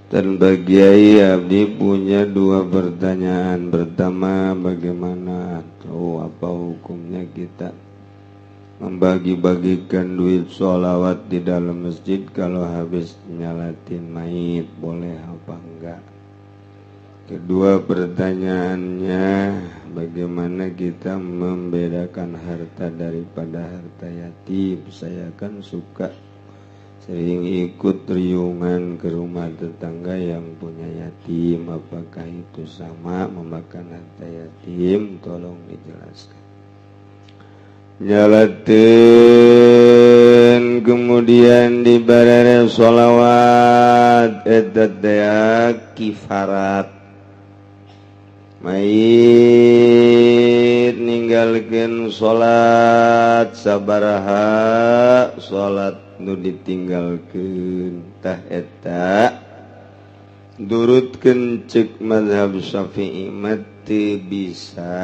Dan bagi abdi punya dua pertanyaan. Pertama, bagaimana atau apa hukumnya kita membagi-bagikan duit sholawat di dalam masjid kalau habis nyalatin mayit, boleh apa enggak? Kedua pertanyaannya, bagaimana kita membedakan harta daripada harta yatim? Saya kan suka sering ikut riungan ke rumah tetangga yang punya yatim. Apakah itu sama memakan harta yatim? Tolong dijelaskan. Nyalatin kemudian dibarare sholawat eta teh kifarat. Mayit ninggalkeun sholat sabaraha sholat nu ditinggalkeun tah eta durutkeun ceuk mazhab Syafi'i mah teu bisa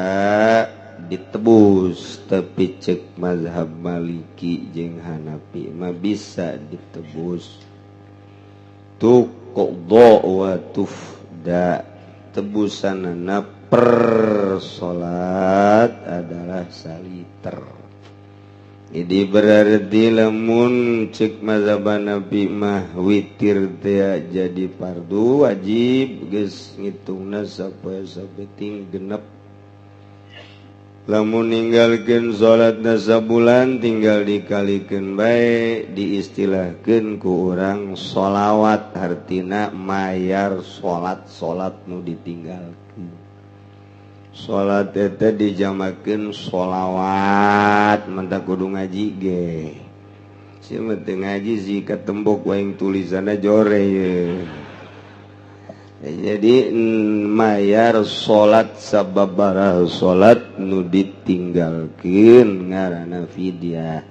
ditebus, tapi ceuk mazhab Maliki jeung Hanafi mah bisa ditebus. Tuqda wa tufda, tebusanana per salat adalah saliter. Jadi berarti lamun cek mazhab Hanafi mah witir teh jadi fardu wajib geus ngitungna sapoe sapeting genep. Lamun ninggalkeun salatna sabulan tinggal dikalikeun bae, diistilahkeun ku urang sholawat, artina mayar salat nu ditinggalkeun. Salat eta dijamakeun sholawat, manta kudu ngaji ge. Si mah teu ngaji si katembok waing tulisanna jore ye. Jadi mayar salat sababaraha salat nu ditinggalkeun ngaranna fidyah.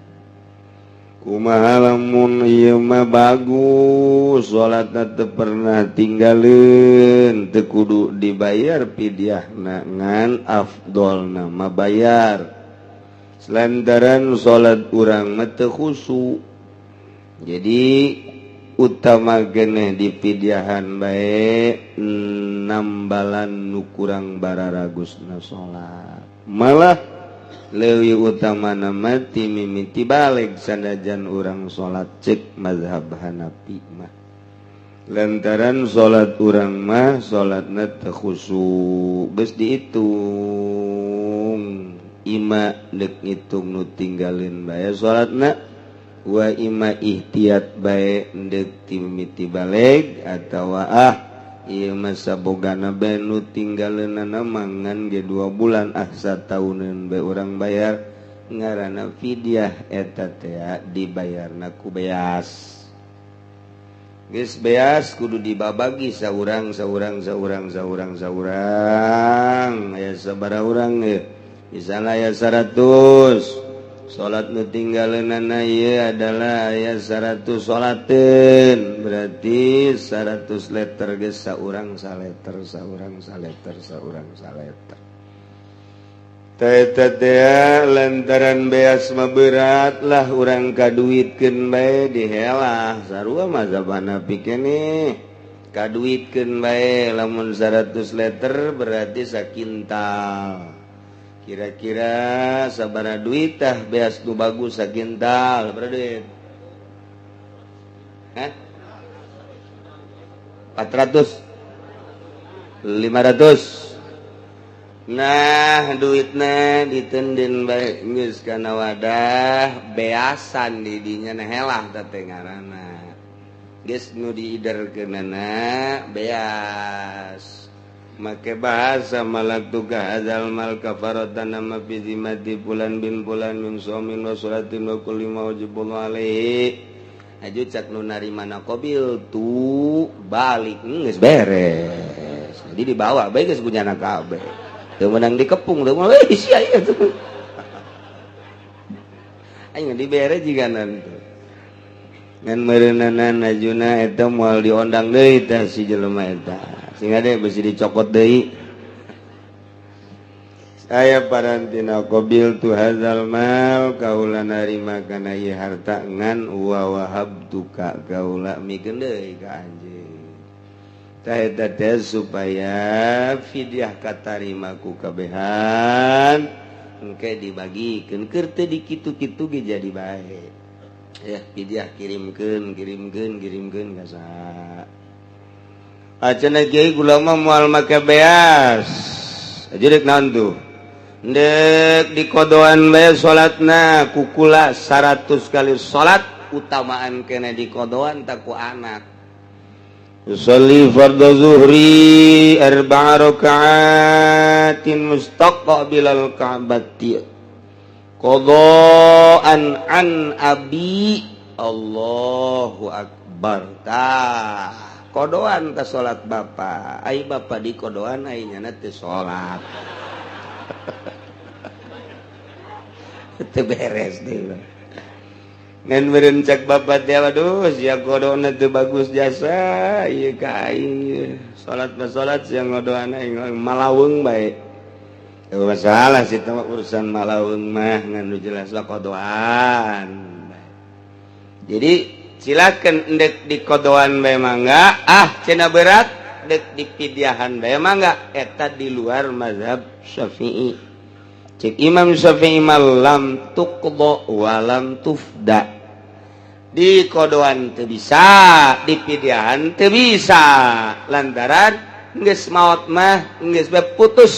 Kumaha lamun ieu mah bagus salatna teu pernah tinggalkeun, teu kudu dibayar fidyahna ngan afdolna mah bayar. Selantaran salat urang mah teu khusyuk. Jadi utama geneh di fidyahan bae nambalan nu kurang bararagusna salat. Malah leuwih utamana mah ti mimiti balik sanajan urang salat ceuk mazhab Hanafi mah. Lantaran salat urang mah salatna teu khusyuk, geus diitung. Ima deuk ngitung nu tinggalin bae salatna, wa ima ihtiyat bae deuk ti mimiti balik atawa ieu mah sabogana bae nu tinggaleunana mangan ge 2 bulan satauneun bae urang bayar ngaranna fidyah. Eta teh dibayarna ku beas. Geus beas kudu dibabagi saurang. Aya sabaraha urang ge? Misalna aya 100. Salat nu tinggaleunana ieu adalah aya 100 salateun, berarti 100 liter geus saurang saleter. Eta teh lantaran beas mah berat lah urang kaduitkeun bae dihelah. Sarua mazhab Hanafi keneh kaduitkeun bae lamun 100 liter berarti sakintal. Kira-kira sabaraha duit tah beas nu bagus sakintal? Berapa duit? 400? 500? Nah duitna ditendin bae geus kana wadah beasan di dinya helah teh ngaranna. Geus nu diiderkeunana beas. Make bahasa malaktuka azal mal kafaratan nama fi zimati fulan bin fulan min somin wa suratin wa kulli ma wajibullahu alaihi. Aju cak nu narimana qabil tu balik geus beres. Jadi dibawa bae geus punyana kabeh. Teu meunang dikepung teu mah sia ieu tuh. Aing dibere jiganan teh. Ngan meureunana najuna eta moal diondang deui teh si jelema eta. Sing ade besi dicokot deui. Saya parantina qabil tu hadzal mal kaula narima kana ieu harta ngan wa wahabtuka kaula mikeun deui ka anjeun. supaya fidyah katarima ku kabehan engke dibagikeun keur teu dikitu-kitu ge jadi bae ya fidyah kirimkeun ka saha acenah kiai ulama moal make beas ajeurek naon tuh ndek dikodoan bae salatna kukula 100 kali salat utamaan kena dikodoan tak ku anak usolli fardhu zuhri 4 raka'atin mustaqbilal ka'bati qadaan an abi Allahu akbar tah kodoan ka salat bapa ai bapa di kodoan ai nyana teu salat teu beres deui ngan meureun cak bapa teh waduh sia kodona teu bagus jasa ieu ka ieu salat sia ngodoana malaweung bae teu masalah sih teh urusan malaweung mah ngan nu jelas lah kodoan jadi silakan dek di kodoan bae mangga cenah berat dek di pidyahan bae mangga eta di luar mazhab Syafi'i cek Imam Syafi'i lam tuqda wa lam tufda di kodoan teu bisa di pidyahan teu bisa lantaran geus maot mah geus bae putus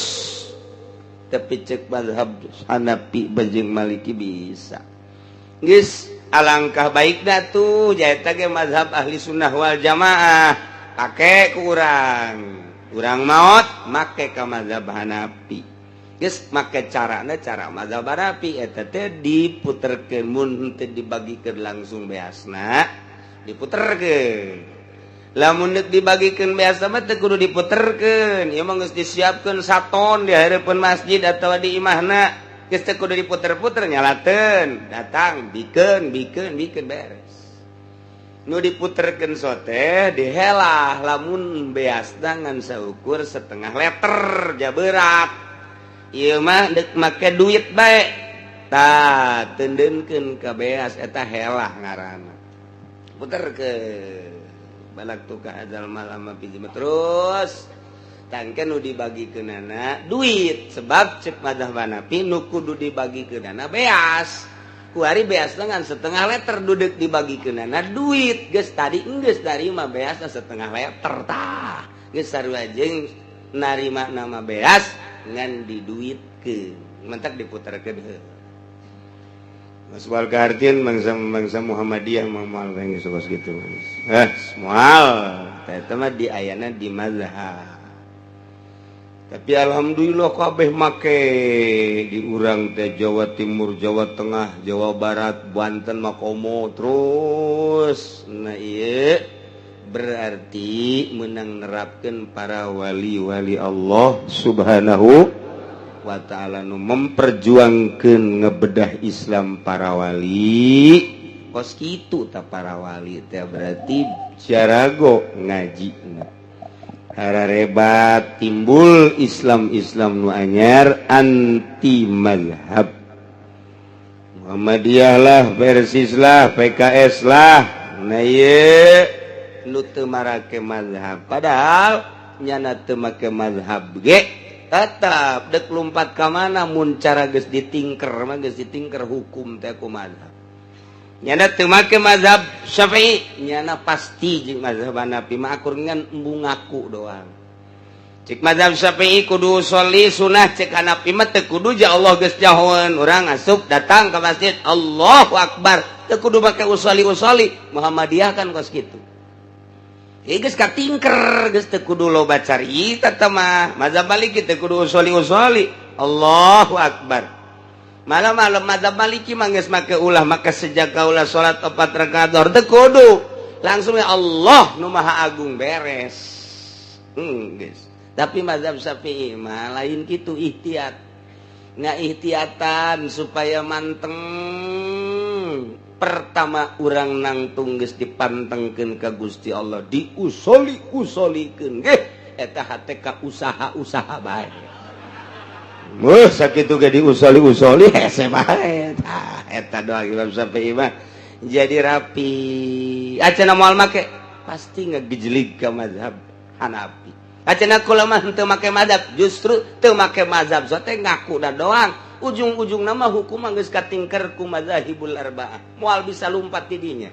tapi cek mazhab Hanafi jeung Maliki bisa geus alangkah baikna tuh jaeta ge mazhab ahli sunnah wal jamaah pake ku urang maot make ka mazhab Hanafi geus make carana cara mazhab Hanafi eta teh diputerkeun mun teu dibagikeun langsung beasna diputerkeun lamun deuk dibagikeun beasna mah teu kudu diputerkeun ieu mah geus disiapkeun saton di hareupeun masjid atawa di imahna geus teu kudu diputer-puter nyalateun datang bikeun beres nu diputerkeun sote dihelah lamun beasna ngan saukur setengah liter jabeurak ieu mah deuk make duit bae tah teundeunkeun ka beas eta helah ngaranna puterkeun balak tu ka adzal malam pijima terus tangke nu dibagikeunana duit sebab cek mazhab Hanafi nu kudu dibagikeunana beas kuari beasna ngan setengah liter duduk dibagikeunana duit geus tadi geus narima beasna setengah liter tah geus sarua jeung narima nama beas ngan diduitkeun mentak diputerkeun heula Mas wal kartieun bangsa Muhammadiyah moal we geus kitu moal eta mah di ayana di mazhab tapi alhamdulillah kabeh make di urang teh Jawa Timur Jawa Tengah Jawa Barat Banten Makomo terus nah ieu berarti menang nerapkeun para wali-wali Allah Subhanahu wa ta'ala nu memperjuangkeun ngebedah Islam para wali kos kitu ta para wali teh berarti jarago ngajina hararebat timbul Islam nu anyar anti mazhab Muhammadiyah lah Persis lah PKS lah nah ieu nu teu marake mazhab padahal nyana teu make mazhab ge tetap dek lompat ka mana mun cara geus ditingker mah geus ditingker hukum teh ku mazhab nyana teu make mazhab Syafi'i nyana pasti jeung mazhab Hanafi mah akur ngan embung ngaku doang cek mazhab Syafi'i kudu sholli sunah cek Hanafi mah teu kudu ja Allah geus jahoeun urang asup datang ka masjid Allahu akbar teu kudu make usolli Muhammadiyah kan kos kitu geus katingker geus teu kudu loba carita teh mah mazhab Maliki teu kudu usolli Allahu akbar malam mazhab Maliki mah geus make ulah maka sejak kaula salat 4 rakaat zuhur teu kudu langsung ya Allah nu maha agung beres geus tapi mazhab Syafi'i mah lain kitu ihtiyat ngaihtiatan supaya manteng pertama urang nangtung geus dipantengkeun ka Gusti Allah diusoli-usolikeun eta hate ka usaha bae Muh sakitu ge diusoli-usoli hese bae eta doa Imam Syafi'i mah jadi rapi acan moal make pasti ngagejlig ka mazhab Hanafi. Acenah ulama teu make mazhab, justru teu make mazhab sote ngaku da doang. Ujung-ujung nama hukum geus katingker ku mazhabul arba'ah. Moal bisa lumpat di dinya.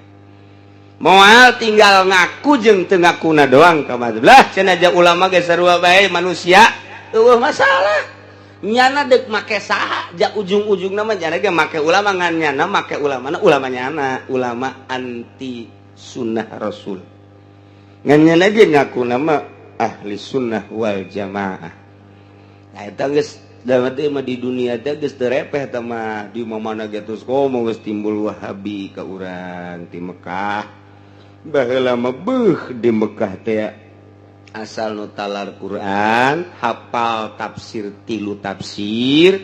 Moal tinggal ngaku jeung teu ngakuna doang ka mazhab. Lah cenah aja ulama ge sarua bae manusia, eueuh masalah. Nyana deuk make saha, ja ujung-ujung nama nyana ge make ulama ngan nyana make ulamana ulama nyana, ulama anti sunnah rasul. Ngan nyana ge ngaku nama ahli sunnah wal jamaah. Nah eta geus damati mah di dunia teh geus teu repeh tah mah di mana geus komo geus timbul Wahabi ka urang ti Mekah. Baheula mah beuh di Mekah teh asal nu talar Quran, hafal tafsir 3 tafsir,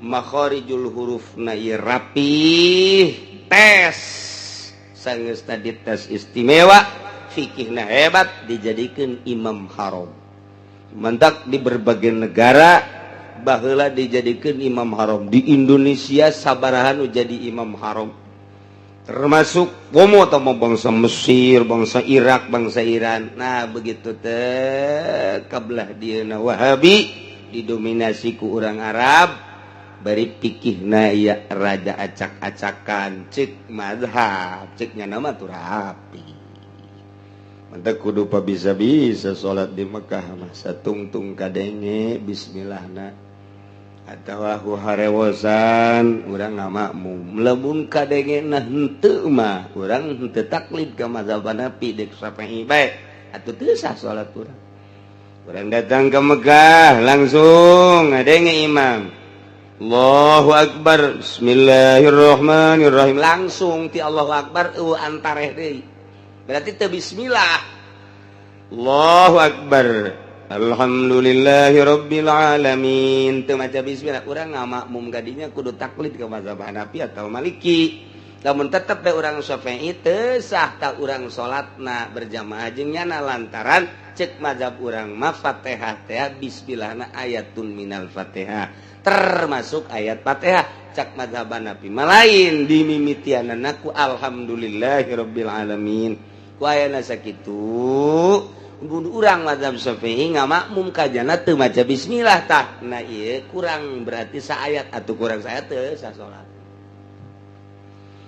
makharijul hurufna ieu rapih, tes sageus tadi tes istimewa, fikihna hebat, dijadikeun imam haram. Mentak di berbagai negara baheula dijadikeun imam haram. Di Indonesia sabaraha nu jadi imam haram. Termasuk komo atau bangsa Mesir, bangsa Irak, bangsa Iran. Nah begitu teh kabelah dieuna Wahabi didominasi ku urang Arab, bari pikihna ieu raja acak-acakan ceuk mazhab, ceuknya nama tu rapi. Mantap kudu bisa-bisa salat di Mekah mah satungtung kadenge bismillahna. Atawa harewosan urang ngamakmum lamun kadengena henteu mah urang henteu taklid ka mazhab Hanafi dek Syafi'i bae atuh teu sah salat urang. Urang datang ke Mekah langsung ngadenge imam Allahu Akbar bismillahirrahmanirrahim langsung ti Allahu Akbar antareh deui berarti teu bismillah Allahu Akbar alhamdulillahi rabbil alamin teu maca bismillah urang ngamakmum gadinya kudu taklid ka mazhab Hanafi atau Maliki. Lamun tetep bae urang Syafi'i teu sah ta urang salatna berjamaah jeung nyana lantaran ceuk mazhab urang mah Fatihah teh bismillahna ayatun minal Fatihah termasuk ayat Fatihah cak mazhab Hanafi malain dimimitianana ku alhamdulillahi rabbil alamin ku ayana sakitu. Urang mazhab Syafi'i ngamakmum kajana teu maca bismillah tah. Nah ieu kurang berarti saayat atuh kurang saayat teu sah salat.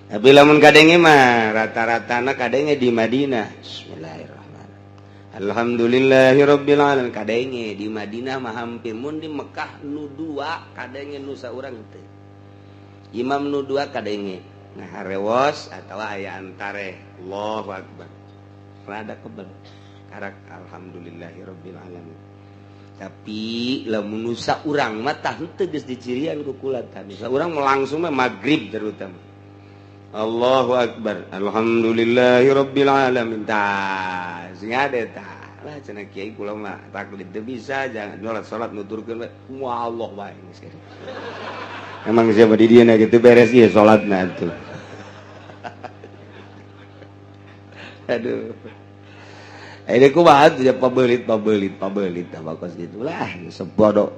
Tapi lamun kadenge mah rata-ratana kadenge di Madinah. Bismillahirrahmanirrahim. Alhamdulillahirabbil alamin kadenge di Madinah mah hampir mun di Mekah nu 2 kadenge nu saurang teu. Imam nu 2 kadenge ngaharewos atawa aya antare Allahu Akbar. Rada kebel. Alhamdulillahirabbil alamin. Tapi lamun nusa urang mah tah henteu geus dicirian ku kulatan. Nusa urang langsung mah magrib terutama. Allahu Akbar. Alhamdulillahirabbil alamin. Tah, sing ade tah. Lah cenah kiai kula mah taklid teu bisa jangan salat nuturkeun we. Wah Allah bae geus. Emang siapa di dieu na kitu beres ieu salatna atuh. Aduh. Ini kumaha tuh ya pabelit tabakos gitulah sebodoh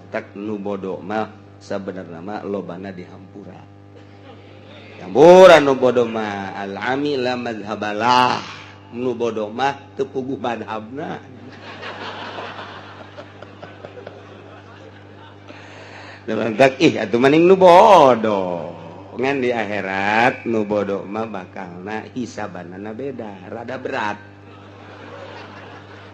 tak nu bodoh mah sebenarnya mah lobana dihampura nu bodoh mah al-ami la madhabalah nu bodoh mah teu puguh madhabna tak atuh maning nu bodoh ngan di akhirat nu bodoh mah bakalna hisabanana beda rada berat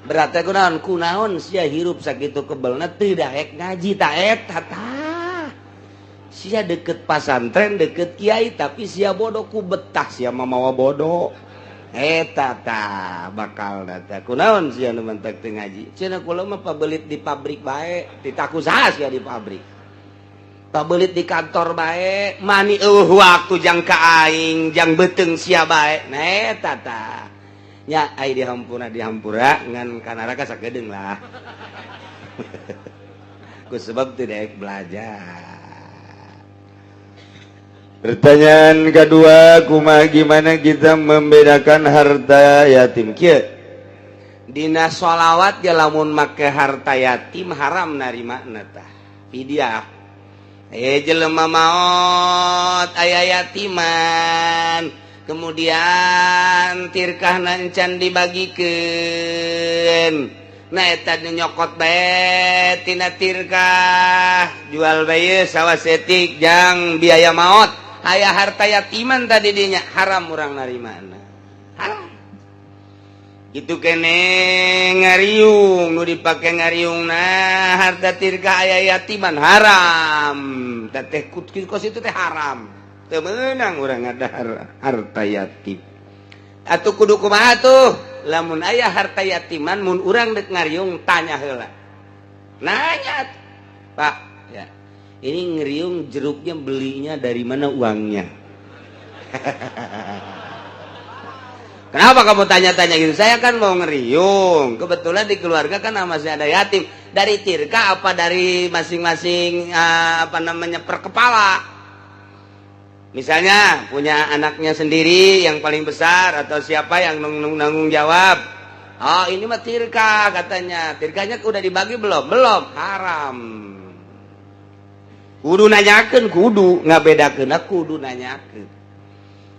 berarti kunaon sia hirup sakitu kebelna teu daek ngaji ta eta tah sia deket pasantren deket kiai tapi sia bodoh ku betah sia mamawa bodoh eta tah bakal tah kunaon sia nu mentek teu ngaji cenah kula mah pabelit di pabrik bae ditaku saha sia di pabrik pabelit di kantor bae mani eueuh waktu jang ka aing jang beuteung sia bae nah eta tah nya ai dihampura ngan ka neraka sakedeung lah. Ku sebab teu daek belajar. Pertanyaan kedua, kumaha gimana kita membedakan harta yatim kieu? Dina sholawat ge lamun make harta yatim haram narimana tah. Fidyah. Jelema maot aya yatiman kemudian tirkahna encan dibagikeun nah eta nyokot bae tina tirka jual bae sawah setik jang biaya maot aya harta yatiman tadi dinya haram urang narimana haram itu kene ngariung nu dipake ngariung nah harta tirka aya yatiman haram teh kos itu teh haram teu meunang urang ada harta yatim atuh kudu kumaha tuh lamun aya harta yatiman mun urang dek ngariung tanya heula nanya Pak ya ini ngeriung jeruknya belinya dari mana uangnya kenapa kamu tanya-tanya gitu saya kan mau ngeriung kebetulan di keluarga kan masih ada yatim dari tirka apa dari masing-masing per kepala misalnya punya anaknya sendiri yang paling besar atau siapa yang nanggung jawab oh ini mah tirka katanya tirkanya udah dibagi belum haram kudu nanyakeun kudu ngabedakeun kudu nanyakeun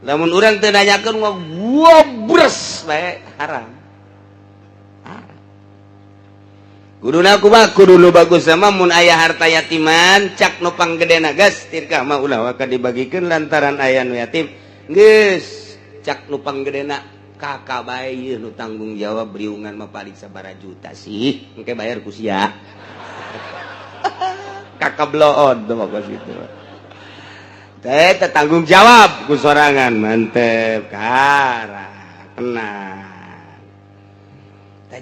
lamun urang teu nanyakeun mah gobres bae haram kuduna kumaha kudu nu bagus sama mun aya harta yatiman cak nu panggedena geus tirka mah ulah waka dibagikeun lantaran aya nu yatim geus cak nu panggedena kakak bae ieu nu tanggung jawab beriungan mah paling sabaraha juta sih engke bayar ku sia kakak bloon tuh bagus itu teh tanggung jawab ku sorangan mantep kara tenang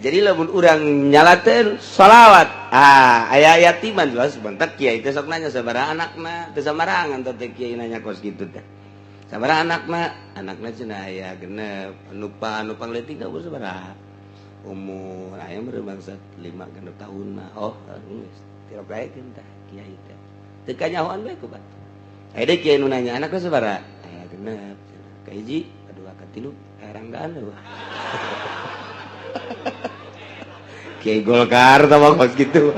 jadi lamun urang nyalateun sholawat aya yatiman jelas sebentar kiai teh sok nanya sabaraha anakna teu samarangan teh kiai nanya kos kitu teh sabaraha anakna cenah aya genep anu pangleutik umur sabaraha umur aya meureun bangsa 5 genep tahunna oh geus tirok baekeun tah kiai teh teu kanyahoan bae ku batu aya deui kiai nu nanya anakna sabaraha aya genep ka hiji kadua katilu ranggaan eueuh Kiai Golkar sama kos gitu.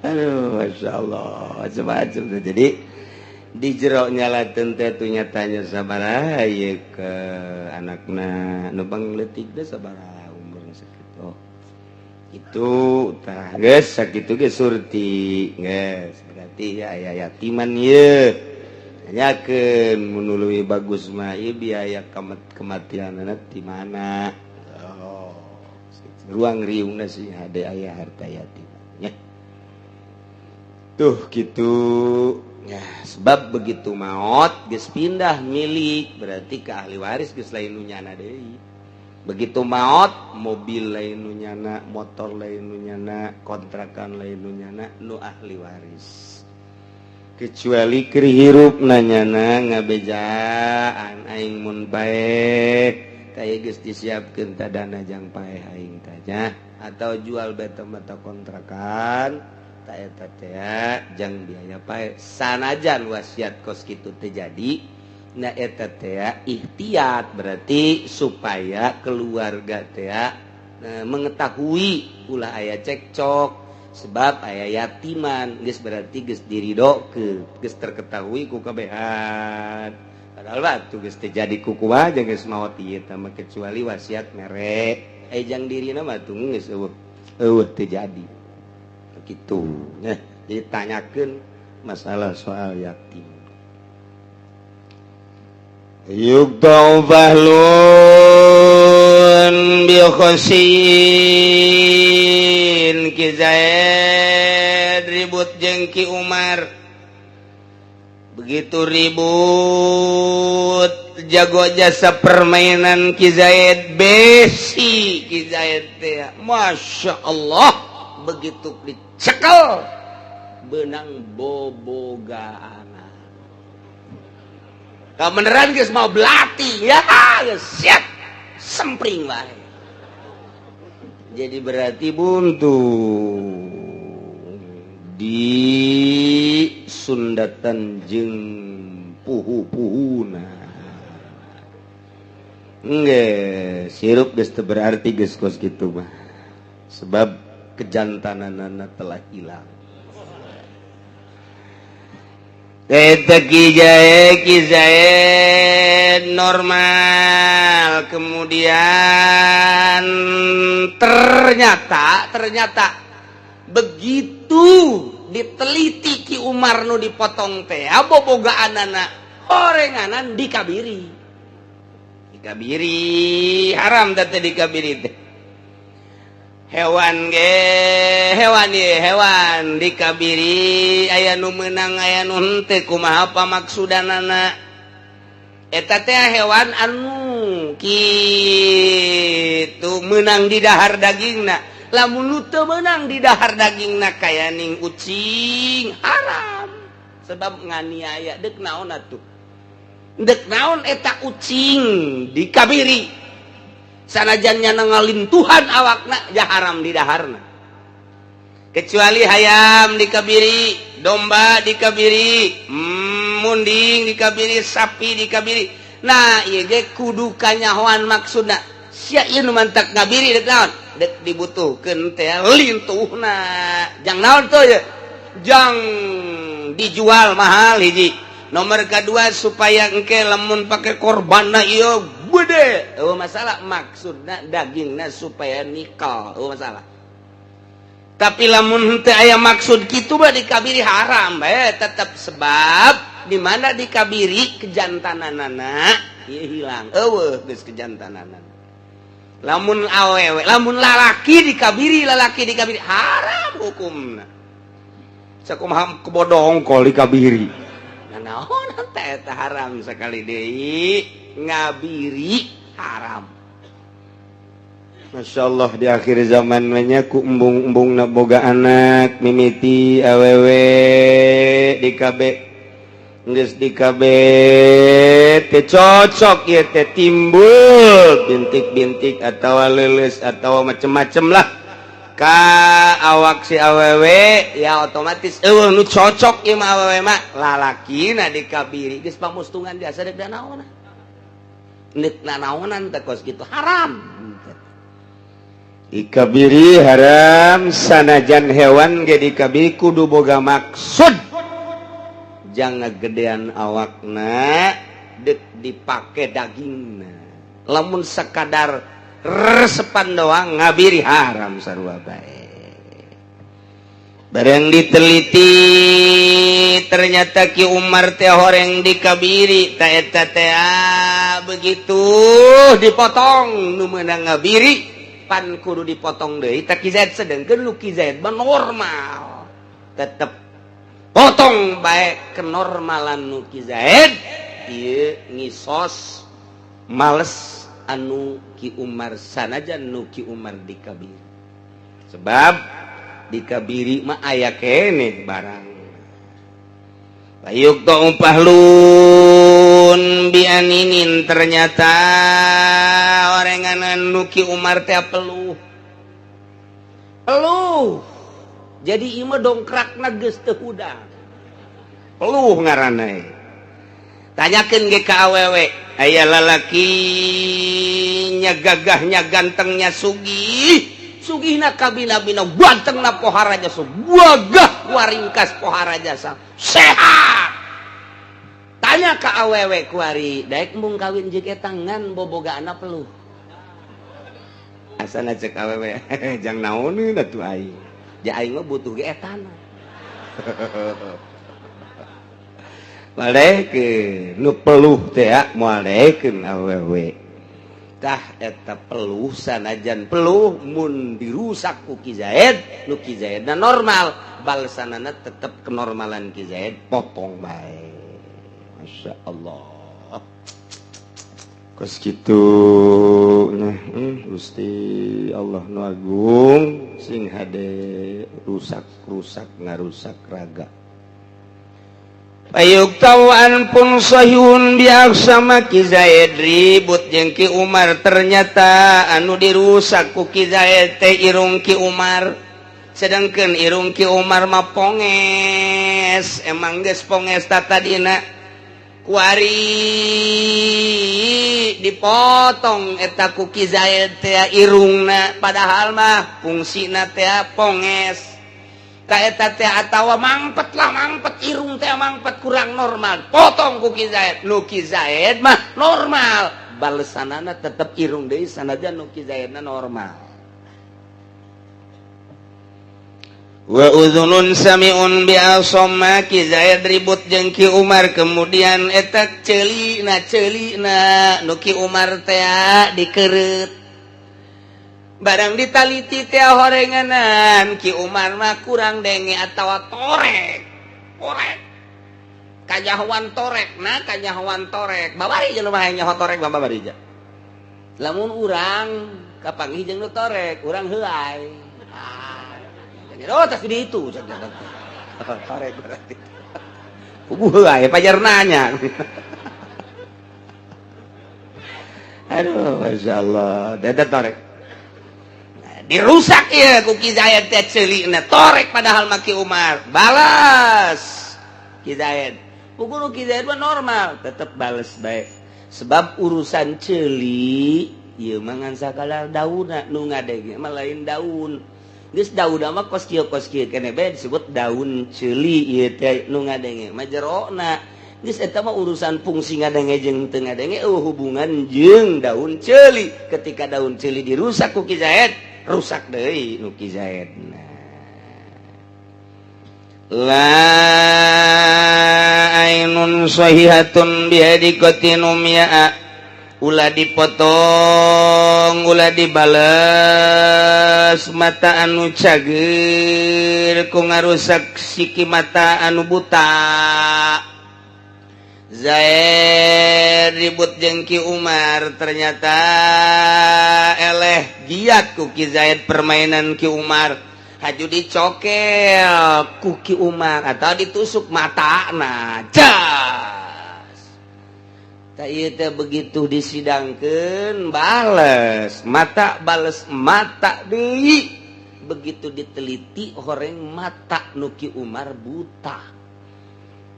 Aduh, masya Allah, macam-macam. Jadi di jero nyalateun teh tuh nyatanya sabaraha ieu ke anakna nu pangleutik teh sabaraha umur sakitu. Itu tah geus sakitu ge surti, geus berarti ya aya yatiman ieu. Tanyakeun mun leuwih bagus mah ieu biaya kematianna di mana? Ruang riungna sih ada aya harta yatim nya tuh gitu ya sebab begitu maot geus pindah milik berarti ke ahli waris geus lain nu nyana deui begitu maot mobil lain nu nyana motor lain nu nyana kontrakan lain nu nyana nu ahli waris kecuali keur hirup nanyana ngabejaan aing mun bae kaya geus disiapkeun dana jang paeh aing tanya atau jual beta mata kontrakan ta eta teh jang biaya paeh sanajan wasiat kos kitu teh jadi na eta teh ihtiyat berarti supaya keluarga teh mengetahui ulah aya cekcok sebab aya yatiman geus berarti geus diridokeun geus terketahui ku kabehan padahal batu geus teu jadi kukumaha jeung geus maot ieu tah mah kecuali wasiat mere ejang dirina mah tuh geus eueuh teu jadi kitu nya jadi tanyakeun masalah soal yatim yugdau bahlun bi khosin ki Zaid ribut jeung Ki Umar begitu ribut jago jasa permainan Ki Zaid besi Ki Zaid teh masya Allah begitu dicekel benang bobogaana beneran geus mau belati ya geus siap sempring wae jadi berarti buntu di sundatan jeung puhu-puhuna geus sirup geus teu berarti geus kos kitu mah sebab kejantananna telah hilang Kizaid normal, kemudian ternyata begitu diteliti Ki Umar nu dipotong teh bobogaanana horenganan dikabiri haram teh dikabiri teh hewan dikabiri aya nu meunang aya nu henteu kumaha pamaksudanana eta teh hewan anu kitu meunang di dahar dagingna lamun nu teu meunang di dahar dagingna kaya ning ucing haram sebab nganiaya deuk naon atuh deuk naon eta ucing dikabiri sanajan nya ngalintuhan awakna ja haram di daharna kecuali hayam dikabiri domba dikabiri munding dikabiri sapi dikabiri nah ieu ge kudu kanyahoan maksudna sia ieu nu mantak ngabiri deuk naon dek dibutuhkeun teh lintuhna jang naon tuh ya jang dijual mahal hiji nomor kedua supaya engke lamun pake korbanna ieu gede masalah maksudna dagingna supaya nikah masalah tapi lamun teu aya maksud kitu mah dikabiri haram tetep sebab di mana dikabiri kejantananana ieu hilang geus kejantananana lamun awewe lamun lalaki dikabiri haram hukumna sakumaha kebodong kol dikabiri naon teh eta haram sakali deui ngabiri haram masyaallah di akhir zaman nya ku embung-embungna boga anak mimiti awewe geus dikabe teh cocok ieu teh timbul bintik-bintik atawa leuleus atawa macem-macem lah ka awak si awewe ya otomatis nu cocok ieu mah awewe mah lalakina dikabiri geus pamustungan biasa deuk danaona deuk nanaonan teh kos kitu haram dikabiri haram sanajan hewan ge dikabiri kudu boga maksud jangan gedean awakna deuk dipake dagingna lamun sakadar resepan doang ngabiri haram sarua bae bareng diteliti ternyata Ki Umar teh horeng dikabiri ta eta teh begitu dipotong nu meunang ngabiri pan kudu dipotong deui ta Ki Zaid sedengkeun lu Ki Zaid mah normal tetep potong bae kenormalan nu Ki Zaid ieu ngisos males anu Ki Umar sanajan nu Ki Umar dikabiri sebab dikabiri mah aya keneh barang bayuk to umpahlun bianinin ternyata orenganan nu Ki Umar teh peluh jadi ieu mah dongkrakna geus teu hudang peluh ngaranna tanyakeun ge ka awewe aya lalaki nya gagahnya gantengnya sugihna kabina-bina gantengna pohara jasa gagah waringkas pohara jasa sehat tanya ka awewe kuari daek mung kawin jeung eta ngan bobogaana peluh asana cek awewe jang naoneun atuh aing ja aing mah butuh ge etana malikeun nu peluh teh moal daekeun awewe tah eta peluh sanajan peluh mun dirusak ku Ki Zaid nu Ki Zaidna normal balesanana tetep kenormalan Ki Zaid potong bae masyaallah kos kitu nah Gusti Allah nu agung sing hade rusak ngarusak raga Ayuk tawaan pun sahihun biaksama Ki Zaid ribut jeung Ki Umar ternyata anu dirusak ku Ki Zaid teh irung Ki Umar sedangkeun irung Ki Umar mah ponges emang geus ponges tadina kuari dipotong eta ku Ki Zaid teh irungna padahal mah fungsina teh ponges atawa mangpet lah mangpet irung teh mangpet kurang normal potong ku Ki Zaid nu Ki Zaid mah normal balesanana tetep irung deui sanajan nu Ki Zaidna normal wa udzunun samiun bi asamma Ki Zaid ribut jeung Ki Umar kemudian eta ceulina nu Ki Umar teh dikereut barang ditaliti teh horenganan Ki Umar mah kurang denge atawa torek kajahuan torek babari jeung mah nyaho torek babari ja lamun urang kapanggih jeung nu torek urang heuai tas di itu torek berarti kubu heuai pajar nanya aduh masyaallah dada torek dirusak ya ku Ki Zaid teh ceulina torek padahal mah Ki Umar balas Ki Zaid pukul Ki Zaid mah normal tetep balas bae sebab urusan ceuli ieu mah ngan sakala daunna nu ngadenge mah lain daun geus daunna mah kos kieu keneh bae disebut daun ceuli ieu teh nu ngadenge mah jerona geus eta mah urusan fungsi ngadenge jeung teu ngadenge hubungan jeung daun ceuli ketika daun ceuli dirusak ku Ki Zaid rusak deui nu Ki Zaid la ainun sahihatun bihadiqatin umya ulah dipotong ulah dibales mata anu cager ku ngarusak siki mata anu buta Zaid ribut jeung Ki Umar ternyata eleh giat ku Ki Zaid permainan Ki Umar haju dicokel ku Ki Umar atau ditusuk matana jas tak ieu teh begitu disidangkeun bales mata deui begitu diteliti horeng mata nu Ki Umar buta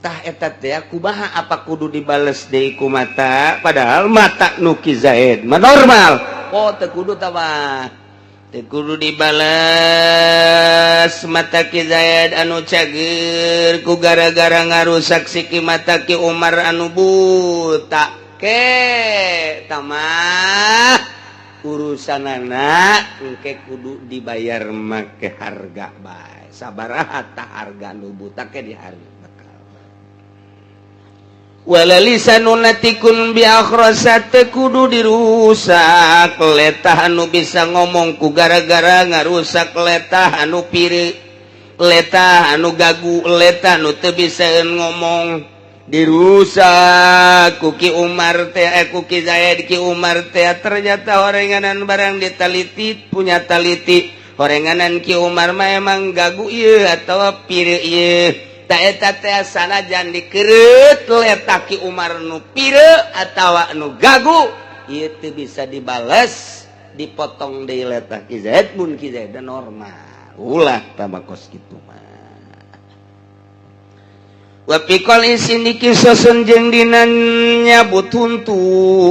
tah eta teh kumaha apa kudu dibales deui ku mata padahal mata nu Ki Zaid mah normal teu kudu tah mah teu kudu dibales mata Ki Zaid anu cager ku gara-gara ngarusak siki mata Ki Umar anu buta ke tah mah urusanana engke kudu dibayar make harga bae sabaraha tah harga nu buta ke diharga wala lisanun natikun bi akhrasat kudu dirusak letah anu bisa ngomong ku gara-gara ngarusak letah anu pire letah anu gagu letah anu teu bisa ngomong dirusak ku Ki Umar teh ku Ki Zaid Ki Umar teh ternyata horenganan barang ditaliti punya taliti horenganan Ki Umar mah emang gagu ieu atawa pire ieu eta teh sanajan dikereut letak Ki Umar nu pire atawa nu gagu ieu teu bisa dibales dipotong deui letak Ki Zaid mun Ki Zaid normal ulah tamakos kitu mah wa piqol isini kisosun jeung dina nyabut huntu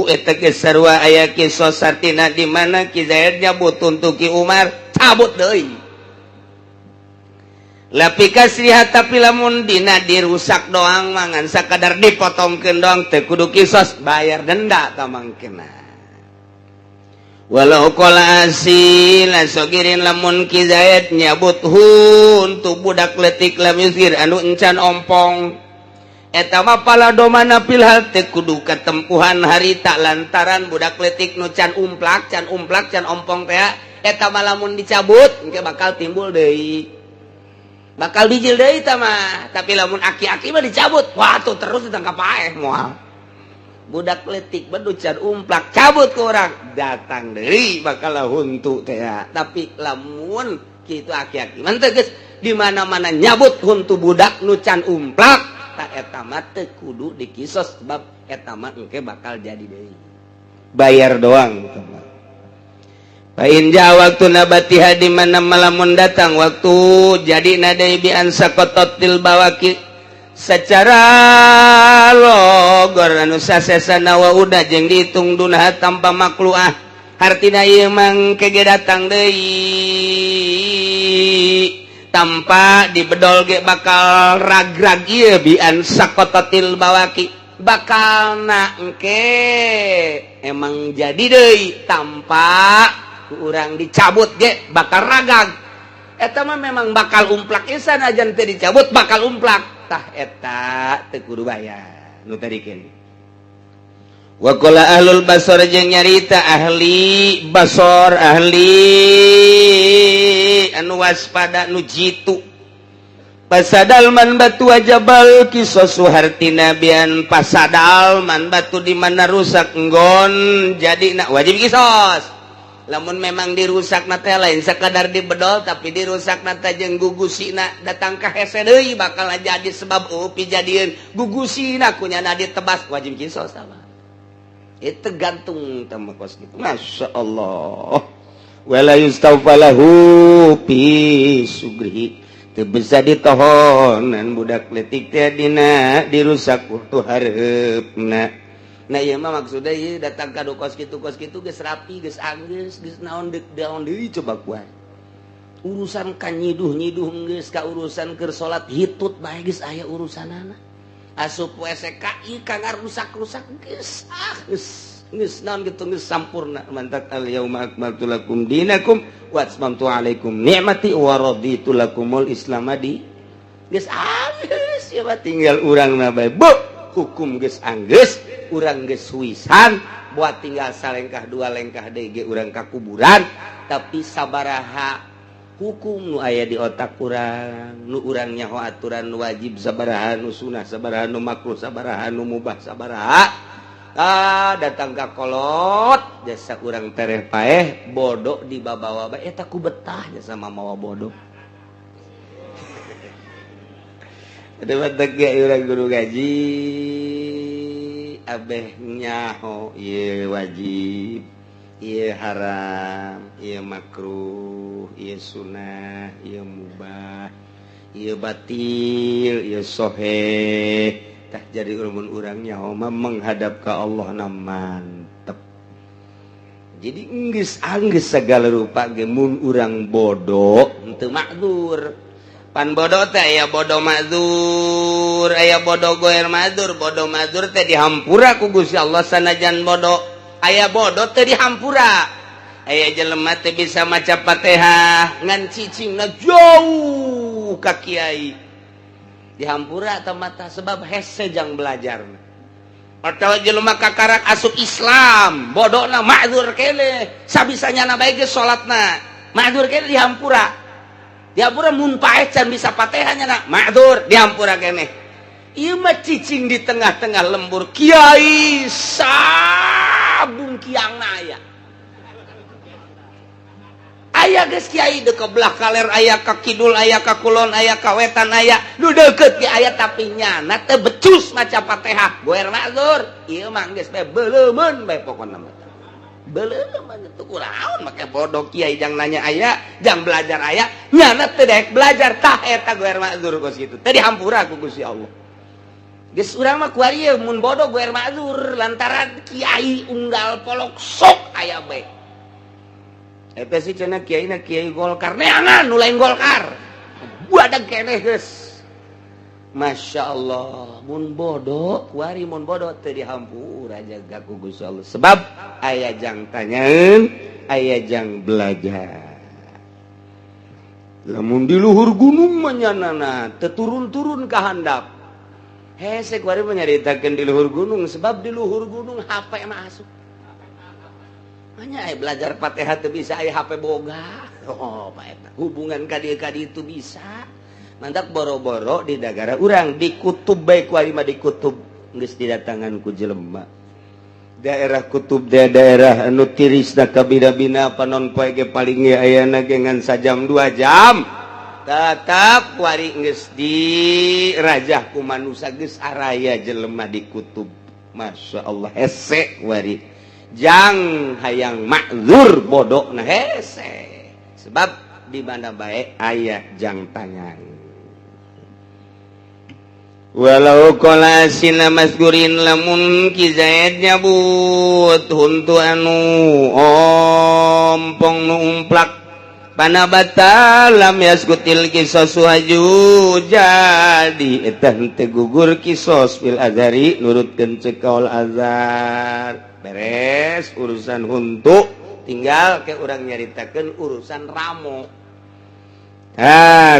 eta ge sarua aya kisos artina di mana Ki Zaid nyabut huntu Ki Umar cabut deui lapi kasrihat tapi lamun dina dirusak doang mangan sakadar dipotongkeun doang teu kudu kisos bayar denda tamangkena walau qala asil sogirin lamun Ki Zaid nyabut huntu budak leutik lam yusir anu encan ompong eta mah paladomana pilhal teu kudu katempuhan harita lantaran budak leutik nu can umplak can ompong teh eta mah lamun dicabut engke bakal timbul deui bakal bijil deui tah mah tapi lamun aki-aki mah dicabut wah tuh terus ditangkap paeh moal budak leutik bedu can umplak cabut ke urang datang deui bakal huntu teh tapi lamun kitu aki-aki mah teh geus di mana-mana nyabut huntu budak nu can umplak tah eta mah teu kudu dikisos sebab eta mah engke bakal jadi deui bayar doang gitu mah Pain ja waktu nabatiha di mana malamun datang waktu jadi nadai bi ansaqatil bawaki secara logor anu sasesana wa udah jeung dihitung dunah tanpa makluah hartina ieu mang kege datang deui tanpa dibedol ge bakal ragrag ieu bi an sakotatil bawaki bakal engke emang jadi deui tanpa urang dicabut ge bakal ragag eta mah memang bakal umplak isan ajan teu dicabut bakal umplak tah eta teu kudu bayar nu tadi keun. Wa qala ahlul basar jeung nyarita ahli basar ahli anu waspada nu jitu pasadal man batu wajabal kisosu hartina bian pasadal man batu di mana rusak nggon jadi nak wajib kisos lamun memang dirusak na teh lain sakadar dibedol tapi dirusak na teh jeung gugusina datang ka hese deui bakal jadi sebab upi jadieun gugusina kunyana ditebas wajib kisos sama. Itu gantung sama kos gitu. Masya Allah. Wala yustawfalahu fi sugrihi. Teu bisa ditohonan budak letik teh dina dirusak waktu hareupna. Nah ieu mah maksudna ieu datang ka kos kitu geus rapi, geus anggeus, geus naon deui coba kuat. Urusan ka nyiduh geus ka urusan keur salat hitut bae geus aya urusanana. Asup WSKI kang rusak-rusak geus geus naon kitu geus sampurna mantak al yauma akmaltu lakum dinakum wa atmamtu alaikum ni'mati wa raditu lakumul islam di geus anggeus ya tinggal urang na bae bu hukum geus anggeus urang geus wisan buat tinggal salengkah dua lengkah deui ge urang ka kuburan tapi sabaraha hukum nu aya di otak urang nu urang nyaho aturan nu wajib sabaraha nu sunah sabaraha nu makruh sabaraha nu mubah sabaraha datang ka kolot jasa urang tereh paeh bodoh dibabawa bae eta ku betah jasa mamawa bodoh ada batak ge urang guru gaji abeh nyaho ieu wajib ieu haram ieu makruh ieu sunah ieu mubah ieu batil ieu soheh tah jadi ulun urangnya mah menghadap ka Allah na mantep jadi geus anggeus sagala rupa ge mun urang bodoh henteu makdur pan bodoh teh aya bodoh makdur aya bodoh goer makdur bodoh makdur teh dihampura ku Gusti Allah sanajan bodoh aya bodoh teh dihampura aya jelema teh bisa maca Fatihah ngan cicingna jauh ka kiai dihampura atau mata sebab hese jang belajar atawa jelema kakarak asup Islam bodohna ma'dzur keneh sabisanya na bae ge salatna ma'dzur keneh dihampura mun paeh can bisa Fatihah nya na ma'dzur dihampura keneh ieu mah cicing di tengah-tengah lembur kiai sabung kiangna aya geus kiai deu ka belah kaler aya ka kidul aya ka kulon aya ka wetan aya nu deukeut ge aya tapi nyana teu becus maca Fatihah goer makzur ieu mah geus bae beuleumeun bae pokona mah beuleumeun teu kunaon make bodoh kiai jang nanya aya jang belajar aya nyana teu daek belajar tah eta goer makzur kos kitu teu dihampura ku Gusti Allah geus urang mah ku ari mun bodoh goer makzur lantaran kiai unggal polok sok aya bae eta sih cenah kiaina kiai Golkar neangan nu lain Golkar buadag keneh geus Masya Allah mun bodoh kuari mun bodoh teu dihampura jaga ku Gusti Allah sebab aya jang tanyaeun aya jang belajar lamun di luhur gunung mah nyanana teu turun-turun ka handap hese kuari mah nyaritakeun di luhur gunung sebab di luhur gunung HP mah asup hanya belajar Fatihah itu bisa HP boga Pak eta hubungan kadi itu bisa mantak boro-boro di negara urang di kutub baik kuari mah di kutub geus didatangan ku jelema daerah kutub daerah anu tirisna kabina-bina panon poe ge paling ge ayana ge ngan sajam 2 jam tetap kuari geus dirajah ku manusia geus araya jelema di kutub Masya Allah hese kuari jang hayang makzur bodoh na hese sebab di mana bae aya jang tangan walau qala sina masgurin lamun ki Zaid nyabut huntu anu ompong nu umplak panabatalam yaskutil kisos waju jadi etan teu gugur kisos fil azari nurutkeun cekaul azar beres urusan huntu tinggal ke urang nyaritakeun urusan ramo.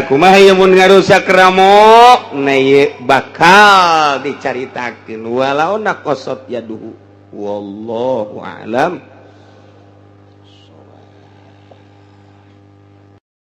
Kumaha ieu mun ngarusak ramo na ieu bakal dicaritakeun walau naqasat yaduhu wallahu a'lam.